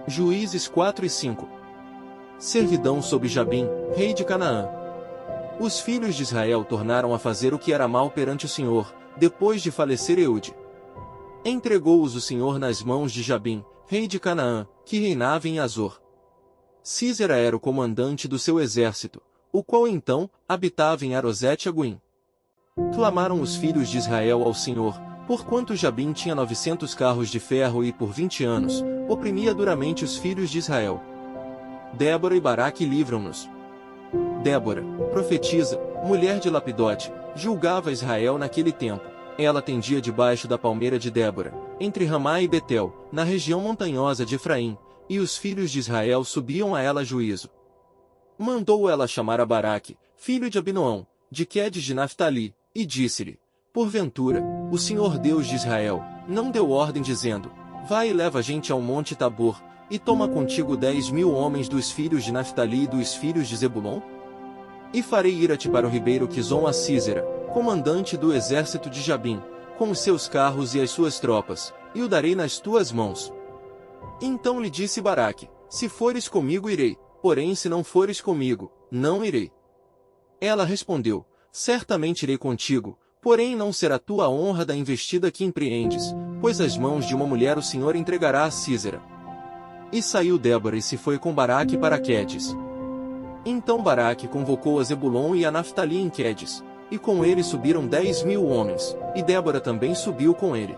Juízes 4 e 5. Servidão sob Jabim, rei de Canaã. Os filhos de Israel tornaram a fazer o que era mal perante o Senhor, depois de falecer Eude. Entregou-os o Senhor nas mãos de Jabim, rei de Canaã, que reinava em Azor. Sísera era o comandante do seu exército, o qual então habitava em Arosete-Aguim. Clamaram os filhos de Israel ao Senhor, porquanto Jabim tinha 900 carros de ferro e por 20 anos, oprimia duramente os filhos de Israel. Débora e Baraque livram-nos. Débora, profetisa, mulher de Lapidote, julgava Israel naquele tempo. Ela tendia debaixo da palmeira de Débora, entre Ramá e Betel, na região montanhosa de Efraim, e os filhos de Israel subiam a ela a juízo. Mandou ela chamar a Baraque, filho de Abinoão, de Quedes de Naftali, e disse-lhe: porventura, o Senhor Deus de Israel, não deu ordem dizendo: vai e leva a gente ao monte Tabor, e toma contigo 10.000 homens dos filhos de Naftali e dos filhos de Zebulon? E farei ir-te para o ribeiro Quizon a Sísera, comandante do exército de Jabim, com os seus carros e as suas tropas, e o darei nas tuas mãos. Então lhe disse Baraque: se fores comigo irei, porém se não fores comigo, não irei. Ela respondeu: certamente irei contigo, porém não será tua honra da investida que empreendes, pois as mãos de uma mulher o Senhor entregará a Sísera. E saiu Débora e se foi com Baraque para Quedes. Então Baraque convocou a Zebulon e a Naftali em Quedes, e com ele subiram 10.000 homens, e Débora também subiu com ele.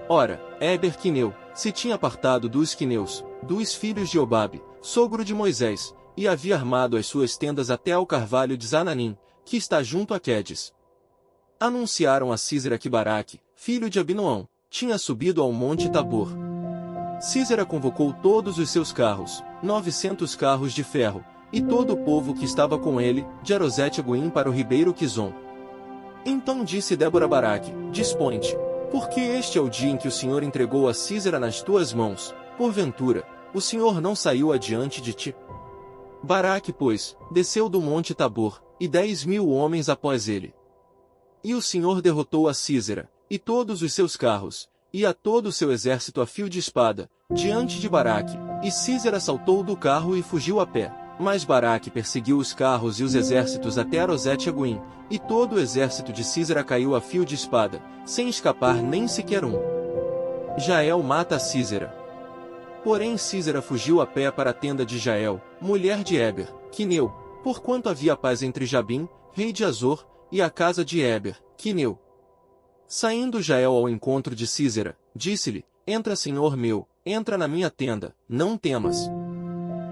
Ora, Éber Quineu se tinha apartado dos Quineus, dos filhos de Obabe, sogro de Moisés, e havia armado as suas tendas até ao carvalho de Zananim, que está junto a Quedes. Anunciaram a Sísera que Baraque, filho de Abinoão, tinha subido ao monte Tabor. Sísera convocou todos os seus carros, 900 carros de ferro, e todo o povo que estava com ele, de Arosete-Aguim para o ribeiro Quizon. Então disse Débora a Baraque: dispõe-te, porque este é o dia em que o Senhor entregou a Sísera nas tuas mãos, porventura, o Senhor não saiu adiante de ti? Baraque, pois, desceu do monte Tabor, e 10.000 homens após ele. E o Senhor derrotou a Sísera, e todos os seus carros, e a todo o seu exército a fio de espada, diante de Baraque, e Sísera saltou do carro e fugiu a pé. Mas Baraque perseguiu os carros e os exércitos até Arosete-Aguim, e todo o exército de Sísera caiu a fio de espada, sem escapar nem sequer um. Jael mata a Sísera. Porém Sísera fugiu a pé para a tenda de Jael, mulher de Éber, Quineu, porquanto havia paz entre Jabim, rei de Azor, e a casa de Éber, Quineu. Saindo Jael ao encontro de Sísera, disse-lhe: entra, senhor meu, entra na minha tenda, não temas.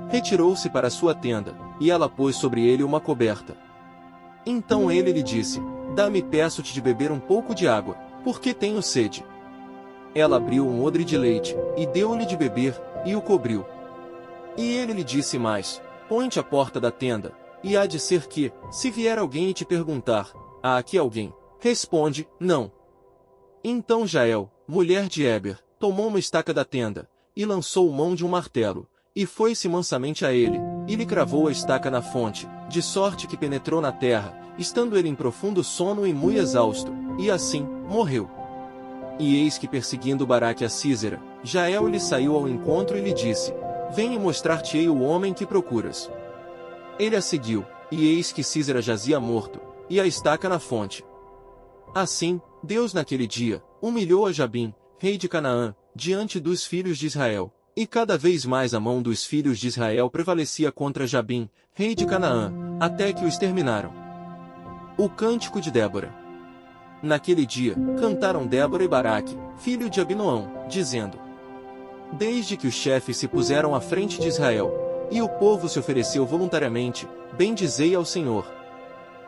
Retirou-se para sua tenda, e ela pôs sobre ele uma coberta. Então ele lhe disse: dá-me, peço-te, de beber um pouco de água, porque tenho sede. Ela abriu um odre de leite, e deu-lhe de beber, e o cobriu. E ele lhe disse mais: põe-te à porta da tenda, e há de ser que, se vier alguém e te perguntar: há aqui alguém? Responde: não. Então Jael, mulher de Éber, tomou uma estaca da tenda, e lançou mão de um martelo, e foi-se mansamente a ele, e lhe cravou a estaca na fonte, de sorte que penetrou na terra, estando ele em profundo sono e muito exausto, e assim, morreu. E eis que perseguindo Baraque a Sísera, Jael lhe saiu ao encontro e lhe disse: vem e mostrar-te-ei o homem que procuras. Ele a seguiu, e eis que Sísera jazia morto, e a estaca na fonte. Assim, Deus naquele dia, humilhou a Jabim, rei de Canaã, diante dos filhos de Israel. E cada vez mais a mão dos filhos de Israel prevalecia contra Jabim, rei de Canaã, até que o exterminaram. O cântico de Débora. Naquele dia, cantaram Débora e Baraque, filho de Abinoão, dizendo: desde que os chefes se puseram à frente de Israel, e o povo se ofereceu voluntariamente, bendizei ao Senhor.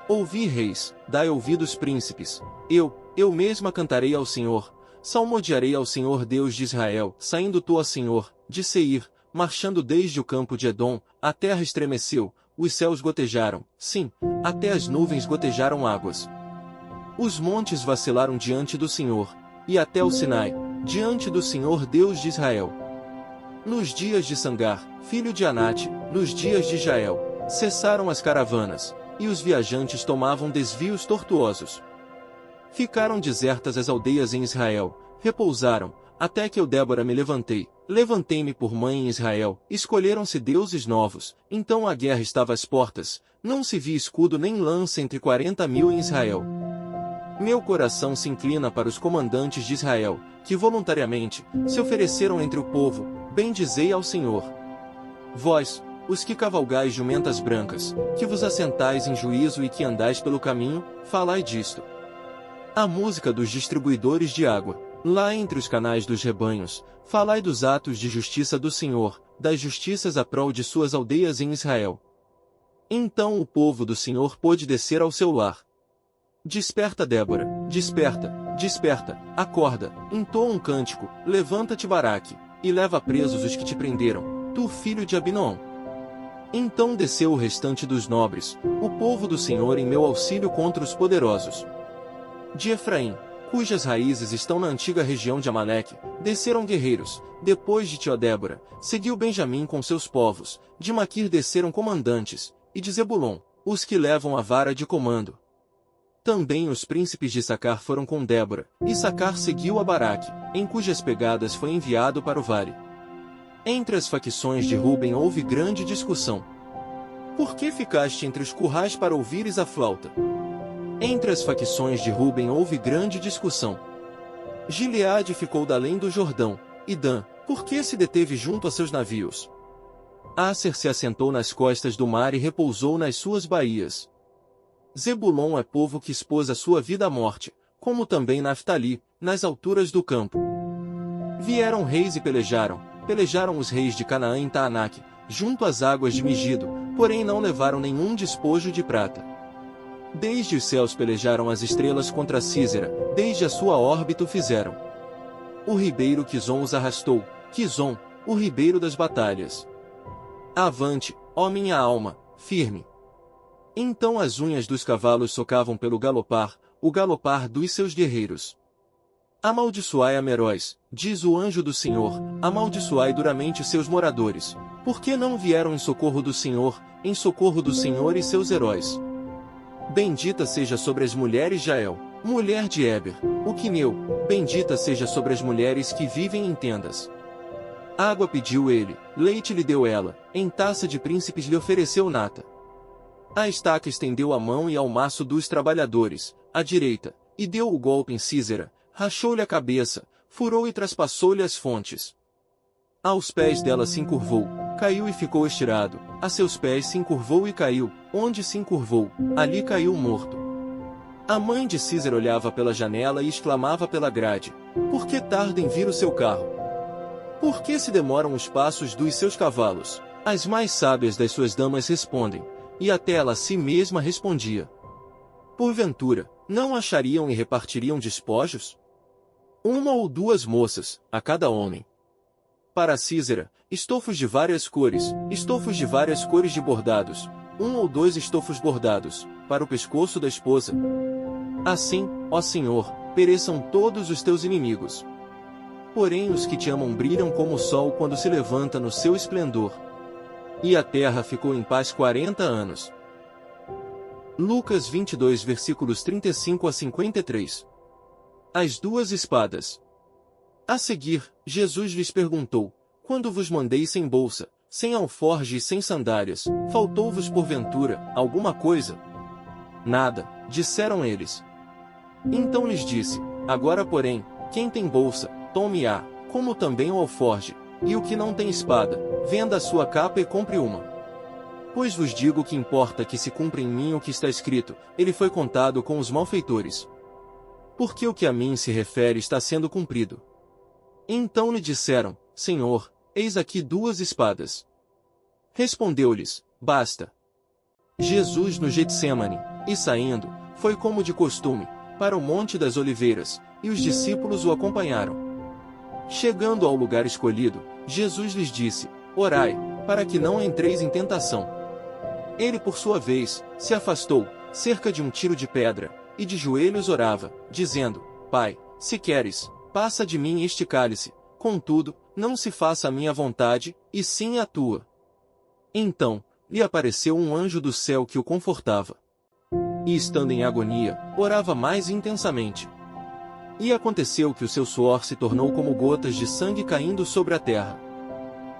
Ouvi, reis, dai ouvidos, príncipes, eu mesma cantarei ao Senhor, salmodiarei ao Senhor Deus de Israel. Saindo tu, ó Senhor, de Seir, marchando desde o campo de Edom, a terra estremeceu, os céus gotejaram, sim, até as nuvens gotejaram águas. Os montes vacilaram diante do Senhor, e até o Sinai, diante do Senhor Deus de Israel. Nos dias de Sangar, filho de Anate, nos dias de Jael, cessaram as caravanas, e os viajantes tomavam desvios tortuosos. Ficaram desertas as aldeias em Israel, repousaram, até que eu, Débora, me levantei. Levantei-me por mãe em Israel, escolheram-se deuses novos, então a guerra estava às portas, não se via escudo nem lança entre 40.000 em Israel. Meu coração se inclina para os comandantes de Israel, que voluntariamente se ofereceram entre o povo, bendizei ao Senhor. Vós, os que cavalgais jumentas brancas, que vos assentais em juízo e que andais pelo caminho, falai disto. A música dos distribuidores de água, lá entre os canais dos rebanhos, falai dos atos de justiça do Senhor, das justiças à prol de suas aldeias em Israel. Então o povo do Senhor pôde descer ao seu lar. Desperta, Débora, desperta, desperta, acorda, entoa um cântico, levanta-te, Baraque, e leva presos os que te prenderam, tu filho de Abinoam. Então desceu o restante dos nobres, o povo do Senhor em meu auxílio contra os poderosos. De Efraim, cujas raízes estão na antiga região de Amaleque, desceram guerreiros, depois de ti, Débora, seguiu Benjamim com seus povos, de Maquir desceram comandantes, e de Zebulon, os que levam a vara de comando. Também os príncipes de Issacar foram com Débora, Issacar seguiu a Baraque, em cujas pegadas foi enviado para o vale. Entre as facções de Ruben houve grande discussão. Por que ficaste entre os currais para ouvires a flauta? Entre as facções de Ruben houve grande discussão. Gileade ficou da além do Jordão, e Dan, por que se deteve junto a seus navios? Asser se assentou nas costas do mar e repousou nas suas baías. Zebulon é povo que expôs a sua vida à morte, como também Naftali, nas alturas do campo. Vieram reis e pelejaram os reis de Canaã em Taanaque, junto às águas de Megido, porém não levaram nenhum despojo de prata. Desde os céus pelejaram as estrelas contra Císera, desde a sua órbita o fizeram. O ribeiro Quizon os arrastou, Quizon, o ribeiro das batalhas. Avante, ó minha alma, firme. Então as unhas dos cavalos socavam pelo galopar, o galopar dos seus guerreiros. Amaldiçoai a Meróis, diz o anjo do Senhor, amaldiçoai duramente seus moradores, porque não vieram em socorro do Senhor e seus heróis. Bendita seja sobre as mulheres Jael, mulher de Eber, o quineu, bendita seja sobre as mulheres que vivem em tendas. Água pediu ele, leite lhe deu ela, em taça de príncipes lhe ofereceu nata. A estaca estendeu a mão e ao maço dos trabalhadores, à direita, e deu o golpe em Císera, rachou-lhe a cabeça, furou e traspassou-lhe as fontes. Aos pés dela se encurvou, caiu e ficou estirado, a seus pés se encurvou e caiu, onde se encurvou, ali caiu morto. A mãe de Císera olhava pela janela e exclamava pela grade, por que tarda em vir o seu carro? Por que se demoram os passos dos seus cavalos? As mais sábias das suas damas respondem, e até ela a si mesma respondia. Porventura, não achariam e repartiriam despojos? Uma ou duas moças, a cada homem. Para Císera, estofos de várias cores de bordados, um ou dois estofos bordados, para o pescoço da esposa. Assim, ó Senhor, pereçam todos os teus inimigos. Porém os que te amam brilham como o sol quando se levanta no seu esplendor. E a terra ficou em paz 40 anos. Lucas 22 versículos 35 a 53. As duas espadas. A seguir, Jesus lhes perguntou, quando vos mandei sem bolsa, sem alforje e sem sandálias, faltou-vos porventura alguma coisa? Nada, disseram eles. Então lhes disse, agora porém, quem tem bolsa, tome-a, como também o alforje, e o que não tem espada, venda a sua capa e compre uma. Pois vos digo que importa que se cumpra em mim o que está escrito, ele foi contado com os malfeitores. Porque o que a mim se refere está sendo cumprido. Então lhe disseram, Senhor, eis aqui duas espadas. Respondeu-lhes, basta. Jesus no Getsêmani, e saindo, foi como de costume, para o Monte das Oliveiras, e os discípulos o acompanharam. Chegando ao lugar escolhido, Jesus lhes disse, orai, para que não entreis em tentação. Ele por sua vez, se afastou, cerca de um tiro de pedra, e de joelhos orava, dizendo, Pai, se queres, passa de mim este cálice, contudo, não se faça a minha vontade, e sim a tua. Então, lhe apareceu um anjo do céu que o confortava. E estando em agonia, orava mais intensamente. E aconteceu que o seu suor se tornou como gotas de sangue caindo sobre a terra.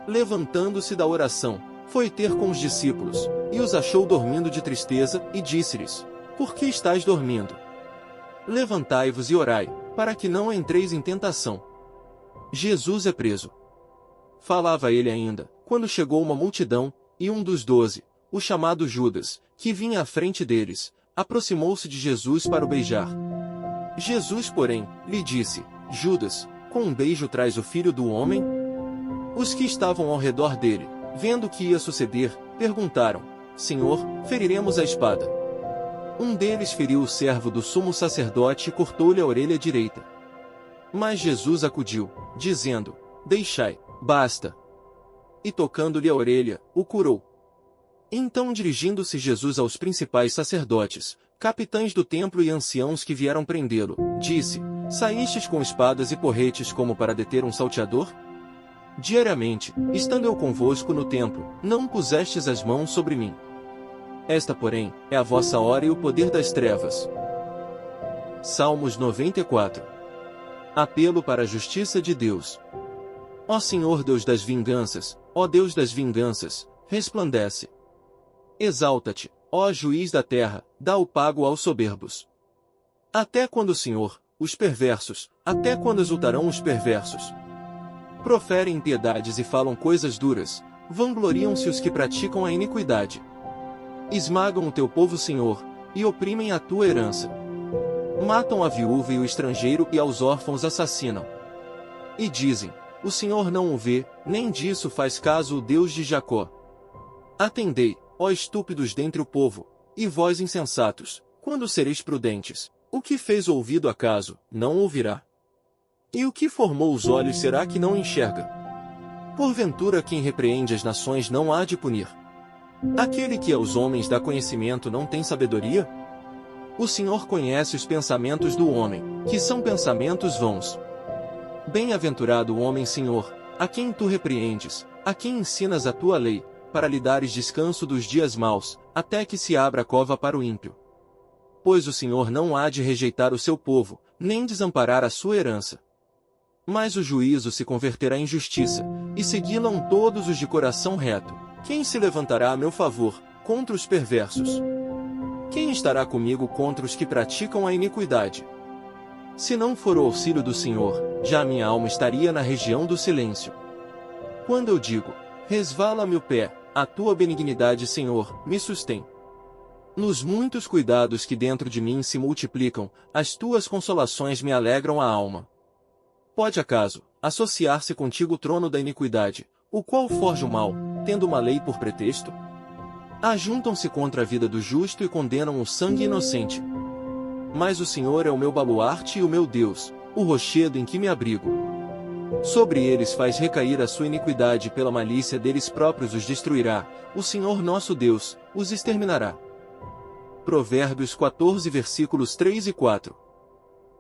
Levantando-se da oração, foi ter com os discípulos, e os achou dormindo de tristeza, e disse-lhes: Por que estáis dormindo? Levantai-vos e orai, para que não entreis em tentação. Jesus é preso. Falava ele ainda, quando chegou uma multidão, e um dos 12, o chamado Judas, que vinha à frente deles, aproximou-se de Jesus para o beijar. Jesus, porém, lhe disse: Judas, com um beijo traz o Filho do Homem? Os que estavam ao redor dele, vendo o que ia suceder, perguntaram: Senhor, feriremos a espada? Um deles feriu o servo do sumo sacerdote e cortou-lhe a orelha direita. Mas Jesus acudiu, dizendo: Deixai, basta. E tocando-lhe a orelha, o curou. Então, dirigindo-se Jesus aos principais sacerdotes, capitães do templo e anciãos que vieram prendê-lo, disse: Saístes com espadas e porretes como para deter um salteador? Diariamente, estando eu convosco no templo, não pusestes as mãos sobre mim. Esta, porém, é a vossa hora e o poder das trevas. Salmos 94. Apelo para a justiça de Deus. Ó Senhor Deus das vinganças, ó Deus das vinganças, resplandece. Exalta-te, ó juiz da terra, dá o pago aos soberbos. Até quando, Senhor, os perversos, até quando exultarão os perversos? Proferem impiedades e falam coisas duras, vangloriam-se os que praticam a iniquidade. Esmagam o teu povo, Senhor, e oprimem a tua herança. Matam a viúva e o estrangeiro e aos órfãos assassinam. E dizem: o Senhor não o vê, nem disso faz caso o Deus de Jacó. Atendei, ó estúpidos dentre o povo, e vós insensatos, quando sereis prudentes, o que fez o ouvido acaso, não ouvirá? E o que formou os olhos será que não enxerga? Porventura quem repreende as nações não há de punir? Aquele que aos homens dá conhecimento não tem sabedoria? O Senhor conhece os pensamentos do homem, que são pensamentos vãos. Bem-aventurado o homem, Senhor, a quem tu repreendes, a quem ensinas a tua lei, para lhe dares descanso dos dias maus, até que se abra a cova para o ímpio. Pois o Senhor não há de rejeitar o seu povo, nem desamparar a sua herança. Mas o juízo se converterá em justiça, e segui-la todos os de coração reto. Quem se levantará a meu favor, contra os perversos? Quem estará comigo contra os que praticam a iniquidade? Se não for o auxílio do Senhor, já a minha alma estaria na região do silêncio. Quando eu digo: resvala-me o pé, a tua benignidade, Senhor, me sustém. Nos muitos cuidados que dentro de mim se multiplicam, as tuas consolações me alegram a alma. Pode acaso associar-se contigo o trono da iniquidade, o qual forja o mal, tendo uma lei por pretexto? Ajuntam-se contra a vida do justo e condenam o sangue inocente. Mas o Senhor é o meu baluarte e o meu Deus, o rochedo em que me abrigo. Sobre eles faz recair a sua iniquidade, e pela malícia deles próprios os destruirá, o Senhor nosso Deus os exterminará. Provérbios 14 versículos 3 e 4.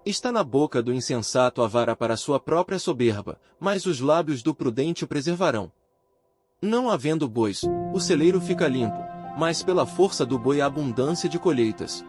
Está na boca do insensato a vara para sua própria soberba, mas os lábios do prudente o preservarão. Não havendo bois, o celeiro fica limpo, mas pela força do boi há abundância de colheitas.